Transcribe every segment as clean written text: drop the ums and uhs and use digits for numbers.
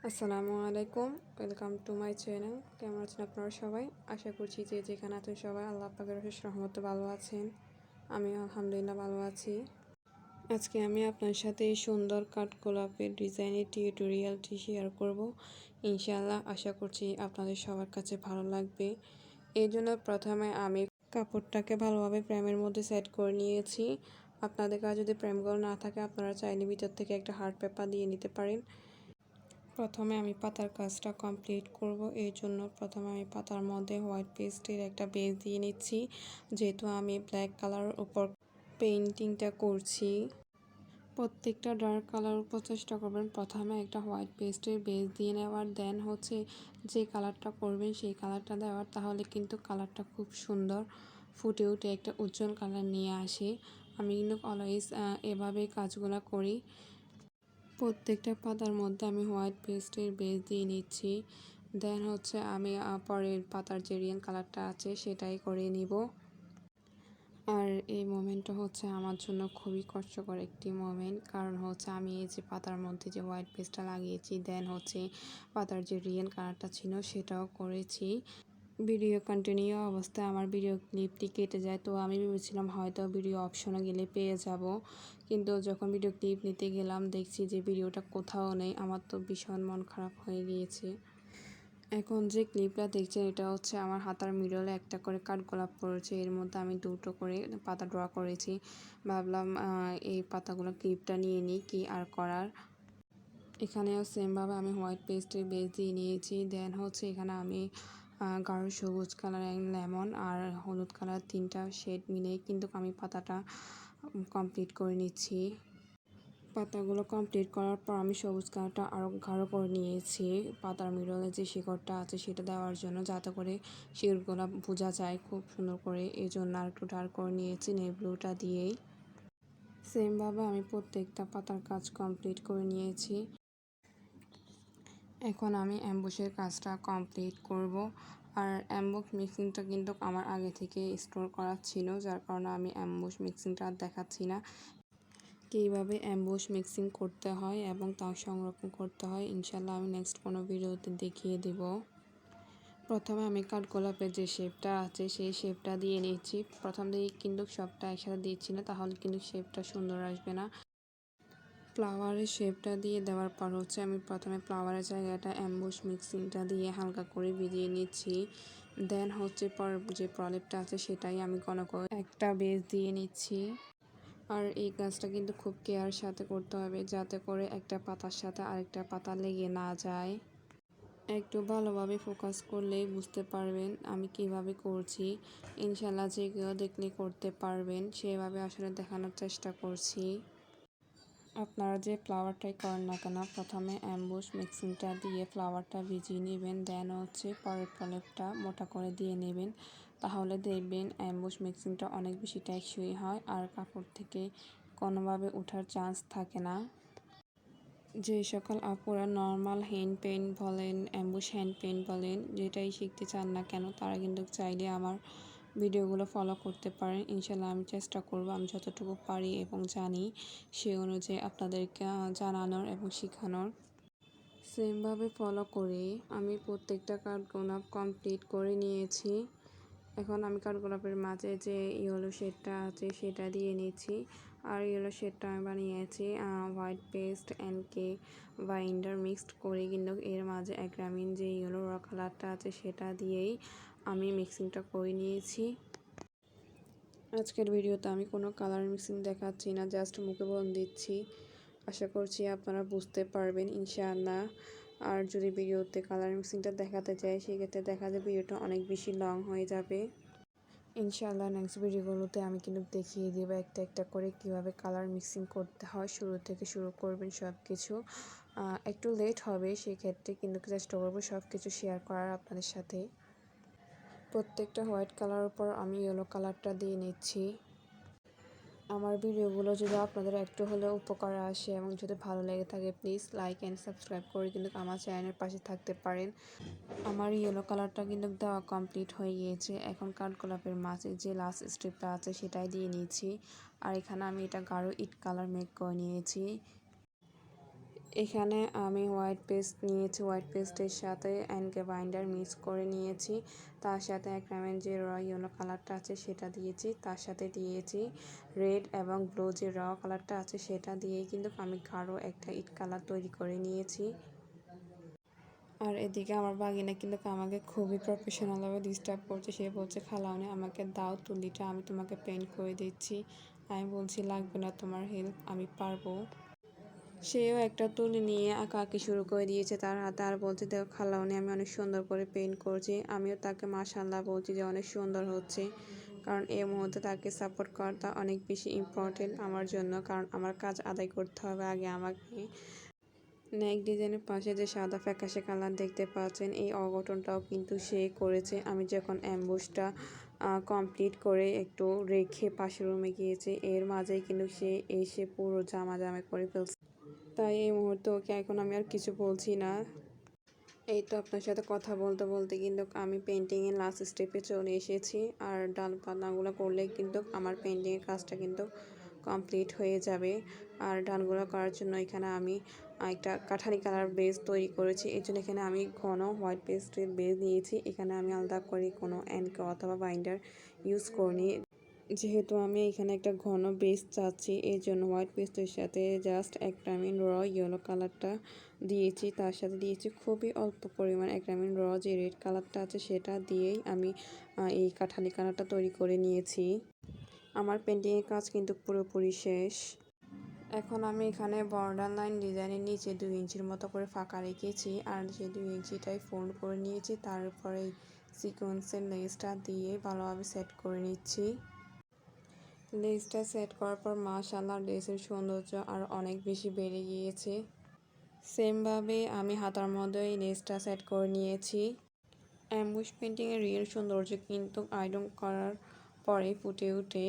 আসসালামু আলাইকুম, welcome to my channel. কেমন আছেন আপনারা সবাই? আশা করছি যে যেখানে আছেন সবাই আল্লাহ পাকের অশেষ রহমতে ভালো আছেন। আমিও আলহামদুলিল্লাহ ভালো আছি। আজকে আমি আপনার সাথে এই সুন্দর কাঠগোলাপের ডিজাইনের টিউটোরিয়ালটি শেয়ার করব। ইনশাআল্লাহ আশা করছি আপনাদের সবার কাছে ভালো লাগবে। এই জন্য প্রথমে আমি কাপড়টাকে ভালোভাবে ফ্রেমের মধ্যে সেট করে নিয়েছি। আপনাদের কাছে যদি ফ্রেমগুলো না থাকে আপনারা চাইলে ভিতর থেকে একটা হার্ড পেপার দিয়ে নিতে পারেন। প্রথমে আমি পাতার কাজটা কমপ্লিট করব। এই জন্য প্রথমে আমি পাতার মধ্যে হোয়াইট পেস্টের একটা বেস দিয়ে নিচ্ছি, যেহেতু আমি ব্ল্যাক কালারের উপর পেইন্টিংটা করছি। প্রত্যেকটা ডার্ক কালার উপর চেষ্টা করবেন প্রথমে একটা হোয়াইট পেস্টের বেস দিয়ে নেওয়ার, দেন হচ্ছে যে কালারটা করবেন সেই কালারটা দেওয়ার, তাহলে কিন্তু কালারটা খুব সুন্দর ফুটে উঠে একটা উজ্জ্বল কালার নিয়ে আসে। আমি কিন্তু অলওয়েজ এভাবেই কাজগুলো করি। প্রত্যেকটা পাতার মধ্যে আমি হোয়াইট পেস্টের বেস দিয়ে নিচ্ছি, দেন হচ্ছে আমি পরের পাতার যে রিয়েল কালারটা আছে সেটাই করে নিব। আর এই মোমেন্টটা হচ্ছে আমার জন্য খুবই কষ্টকর একটি মোমেন্ট, কারণ হচ্ছে আমি এই যে পাতার মধ্যে যে হোয়াইট পেস্টটা লাগিয়েছি, দেন হচ্ছে পাতার যে রিয়েল কালারটা ছিল সেটাও করেছি। ভিডিও কন্টিনিউ অবস্থায় আমার ভিডিও ক্লিপটি কেটে যায়, তো আমি ভেবেছিলাম হয়তো ভিডিও অপশনে গেলে পেয়ে যাব, কিন্তু যখন ভিডিও ক্লিপ নিতে গেলাম দেখছি যে ভিডিওটা কোথাও নেই। আমার তো ভীষণ মন খারাপ হয়ে গিয়েছে। এখন যে ক্লিপটা দেখছেন এটা হচ্ছে আমার হাতার মিডলে একটা করে কাঠগোলাপ পড়েছে, এর মধ্যে আমি দুটো করে পাতা ড্র করেছি। ভাবলাম এই পাতাগুলো ক্লিপটা নিয়ে নিই, কি আর করার। এখানেও সেমভাবে আমি হোয়াইট পেস্টের বেস দিয়ে নিয়েছি, দেন হচ্ছে এখানে আমি গাঢ় সবুজ কালার অ্যান্ড লেমন আর হলুদ কালার তিনটা শেড মিলিয়ে কিন্তু আমি পাতাটা কমপ্লিট করে নিচ্ছি। পাতাগুলো কমপ্লিট করার পর আমি সবুজ কালারটা আরও গাঢ় করে নিয়েছি পাতার মিডলে যে শিকড়টা আছে সেটা দেওয়ার জন্য, যাতে করে শিকড়গুলো বোঝা যায় খুব সুন্দর করে। এই জন্য আর একটু ডার্ক করে নিয়েছি নেভি ব্লুটা দিয়েই। সেমভাবে আমি প্রত্যেকটা পাতার কাজ কমপ্লিট করে নিয়েছি। এখন আমি অ্যাম্বুশের কাজটা কমপ্লিট করব। আর অ্যাম্বুশ মিক্সিংটা কিন্তু আমার আগে থেকে স্টোর করা ছিল, যার কারণে আমি অ্যাম্বুশ মিক্সিংটা আর দেখাচ্ছি না। কীভাবে অ্যাম্বুশ মিক্সিং করতে হয় এবং তাও সংরক্ষণ করতে হয় ইনশাল্লাহ আমি নেক্সট কোনো ভিডিওতে দেখিয়ে দেব। প্রথমে আমি কাঠগোলাপের যে শেপটা আছে সেই শেপটা দিয়ে নিচ্ছি। প্রথম দিকে কিন্তু সবটা একসাথে দিচ্ছি না, তাহলে কিন্তু শেপটা সুন্দর আসবে না। ফ্লাওয়ারের শেপটা দিয়ে দেওয়ার পর হচ্ছে আমি প্রথমে ফ্লাওয়ারের জায়গাটা অ্যাম্বুশ মিক্সিংটা দিয়ে হালকা করে ভিজিয়ে নিচ্ছি, দেন হচ্ছে পর যে প্রলেপটা আছে সেটাই আমি ঘন করে একটা বেস দিয়ে নিচ্ছি। আর এই কাজটা কিন্তু খুব কেয়ার সাথে করতে হবে, যাতে করে একটা পাতার সাথে আরেকটা পাতা লেগে না যায়। একটু ভালোভাবে ফোকাস করলেই বুঝতে পারবেন আমি কিভাবে করছি। ইনশাল্লাহ যে কেউ দেখলে করতে পারবেন, সেভাবে আসলে দেখানোর চেষ্টা করছি। আপনারা যে ফ্লাওয়ারটাই করেন না কেন প্রথমে অ্যাম্বুশ মিক্সিংটা দিয়ে ফ্লাওয়ারটা ভিজিয়ে নেবেন, দেন হচ্ছে পরের প্রলেপটা মোটা করে দিয়ে নেবেন, তাহলে দেখবেন অ্যাম্বুশ মিক্সিংটা অনেক বেশি টেকসই হয় আর কাপড় থেকে কোনোভাবে ওঠার চান্স থাকে না। যে সকল আপুরা নর্মাল হ্যান্ড পেইন্ট বলেন, অ্যাম্বুশ হ্যান্ড পেইন্ট বলেন, যেটাই শিখতে চান না কেন তারা কিন্তু চাইলে আমার ভিডিওগুলো ফলো করতে পারেন। ইনশাল্লাহ আমি চেষ্টা করব আমি যতটুকু পারি এবং জানি সে অনুযায়ী আপনাদেরকে জানানোর এবং শেখানোর। সেমভাবে ফলো করে আমি প্রত্যেকটা কাঠগোলাপ কমপ্লিট করে নিয়েছি। এখন আমি কাঠগোলাপের মাঝে যে ইয়েলো শেডটা আছে সেটা দিয়ে নিচ্ছি। আর ইয়েলো শেডটা আমি বানিয়েছি হোয়াইট পেস্ট অ্যান্ড কে বাইন্ডার মিক্সড করে, কিন্তু এর মাঝে অ্যাগ্রামিন যে ইয়েলো কালারটা আছে সেটা দিয়েই আমি মিক্সিংটা করে নিয়েছি। আজকের ভিডিওতে আমি কোনো কালার মিক্সিং দেখাচ্ছি না, জাস্ট মুখে বল দিচ্ছি। আশা করছি আপনারা বুঝতে পারবেন ইনশাআল্লাহ। আর যদি ভিডিওতে কালার মিক্সিংটা দেখাতে চাই সেক্ষেত্রে দেখা যায় ভিডিওটা অনেক বেশি লং হয়ে যাবে। ইনশাআল্লাহ নেক্সট ভিডিওগুলোতে আমি কিন্তু দেখিয়ে দেবো একটা একটা করে কিভাবে কালার মিক্সিং করতে হয়, শুরু থেকে শুরু করবেন সব কিছু। একটু লেট হবে সেক্ষেত্রে, কিন্তু চেষ্টা করবো সব কিছু শেয়ার করার আপনাদের সাথে। প্রত্যেকটা হোয়াইট কালার উপর আমি ইয়েলো কালারটা দিয়ে নিচ্ছি। আমার ভিডিওগুলো যদি আপনাদের একটু হলেও উপকার আসে এবং যদি ভালো লেগে থাকে প্লিজ লাইক অ্যান্ড সাবস্ক্রাইব করে কিন্তু আমার চ্যানেলের পাশে থাকতে পারেন। আমার ইয়েলো কালারটা কিন্তু দেওয়া কমপ্লিট হয়ে গিয়েছে। এখন কাঠগোলাপের মাঝে যে লাস্ট স্টেপটা আছে সেটাই দিয়ে নিয়েছি। আর এখানে আমি এটা গাঢ় ইট কালার মেক করে নিয়েছি। এখানে আমি হোয়াইট পেস্ট নিয়েছি, হোয়াইট পেস্টের সাথে এনকে বাইন্ডার মিক্স করে নিয়েছি, তার সাথে অ্যাক্রামের যে র ইয়েলো কালারটা আছে সেটা দিয়েছি, তার সাথে দিয়েছি রেড এবং ব্লু যে র কালারটা আছে সেটা দিয়েই কিন্তু আমি গাঢ় একটা ইট কালার তৈরি করে নিয়েছি। আর এদিকে আমার বাগিনা কিন্তু আমাকে খুবই প্রফেশনালভাবে ডিস্টার্ব করছে। সে বলছে খালামণি আমাকে দাও তুলিটা, আমি তোমাকে পেইন্ট করে দিচ্ছি। আমি বলছি লাগবে না তোমার হেল্প, আমি পারবো। সেও একটা তুলি নিয়ে আঁকাআঁকি শুরু করে দিয়েছে তার হাতে, আর বলছে দেখো খালামণি আমি অনেক সুন্দর করে পেইন্ট করছি। আমিও তাকে মাশাআল্লাহ বলছি যে অনেক সুন্দর হচ্ছে, কারণ এই মুহূর্তে তাকে সাপোর্ট করাটা অনেক বেশি ইম্পর্টেন্ট আমার জন্য, কারণ আমার কাজ আদায় করতে হবে আগে আমাকে। নেক ডিজাইনের পাশে যে সাদা ফ্যাকাশে কালার দেখতে পাচ্ছেন এই অঘটনটাও কিন্তু সে করেছে। আমি যখন অ্যাম্বুশটা কমপ্লিট করে একটু রেখে পাশের রুমে গিয়েছে, এর মাঝেই কিন্তু সে এসে পুরো জামা করে ফেলছে। তাই এই মুহূর্তে ওকে এখন আমি আর কিছু বলছি না। এই তো আপনার সাথে কথা বলতে বলতে কিন্তু আমি পেন্টিংয়ের লাস্ট স্টেপে চলে এসেছি, আর ডালপালাগুলো করলে কিন্তু আমার পেন্টিংয়ের কাজটা কিন্তু কমপ্লিট হয়ে যাবে। আর ডালগুলো করার জন্য এখানে আমি একটা কাঠালি কালার বেস তৈরি করেছি, এই জন্য এখানে আমি ঘন হোয়াইট পেস্টের বেস নিয়েছি। এখানে আমি আলাদা করে কোনো এনকে অথবা বাইন্ডার ইউজ করিনি, যেহেতু আমি এখানে একটা ঘন বেস চাচ্ছি, এই জন্য হোয়াইট পেস্টের সাথে জাস্ট অ্যাক্রামিন র ইয়েলো কালারটা দিয়েছি, তার সাথে দিয়েছি খুবই অল্প পরিমাণ অ্যাক্রামিন র যে রেড কালারটা আছে সেটা দিয়েই আমি এই কাঠালি কালারটা তৈরি করে নিয়েছি। আমার পেন্টিংয়ের কাজ কিন্তু পুরোপুরি শেষ। এখন আমি এখানে বর্ডার লাইন ডিজাইনের নিচে 2 ইঞ্চির মতো করে ফাঁকা রেখেছি, আর সেই 2 ইঞ্চিটাই ফোল্ড করে নিয়েছি, তারপরে সিকোয়েন্সের লেসটা দিয়ে ভালোভাবে সেট করে নিচ্ছি। লেসটা সেট করার পর মাশাআল্লাহ ড্রেসের সৌন্দর্য আর অনেক বেশি বেড়ে গিয়েছে। সেমভাবে আমি হাতার মধ্যে এই লেসটা সেট করে নিয়েছি। অ্যাম্বুশ পেন্টিংয়ের রিয়েল সৌন্দর্য কিন্তু আয়রন করার পরে ফুটে ওঠে,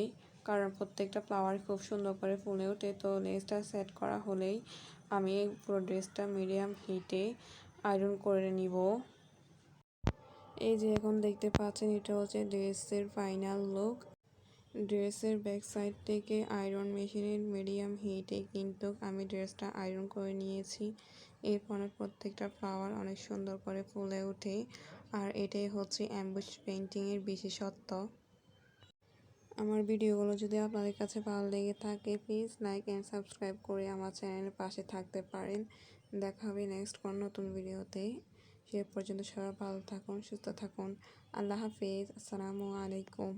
কারণ প্রত্যেকটা ফ্লাওয়ার খুব সুন্দর করে ফুলে ওঠে। তো লেসটা সেট করা হলেই আমি পুরো ড্রেসটা মিডিয়াম হিটে আয়রন করে নিব। এই যে এখন দেখতে পাচ্ছেন এটা হচ্ছে ড্রেসের ফাইনাল লুক। ড্রেসের ব্যাক সাইড থেকে আয়রন মেশিনের মিডিয়াম হিটে কিন্তু আমি ড্রেসটা আয়রন করে নিয়েছি। এরপরে প্রত্যেকটা ফ্লাওয়ার অনেক সুন্দর করে ফুলে ওঠে, আর এটাই হচ্ছে অ্যাম্বুশ পেন্টিংয়ের বিশেষত্ব। আমার ভিডিওগুলো যদি আপনাদের কাছে ভালো লেগে থাকে প্লিজ লাইক অ্যান্ড সাবস্ক্রাইব করে আমার চ্যানেলের পাশে থাকতে পারেন। দেখা হবে নেক্সট কোনো নতুন ভিডিওতে। সে পর্যন্ত সবাই ভালো থাকুন, সুস্থ থাকুন। আল্লাহ হাফেজ। আসসালামু আলাইকুম।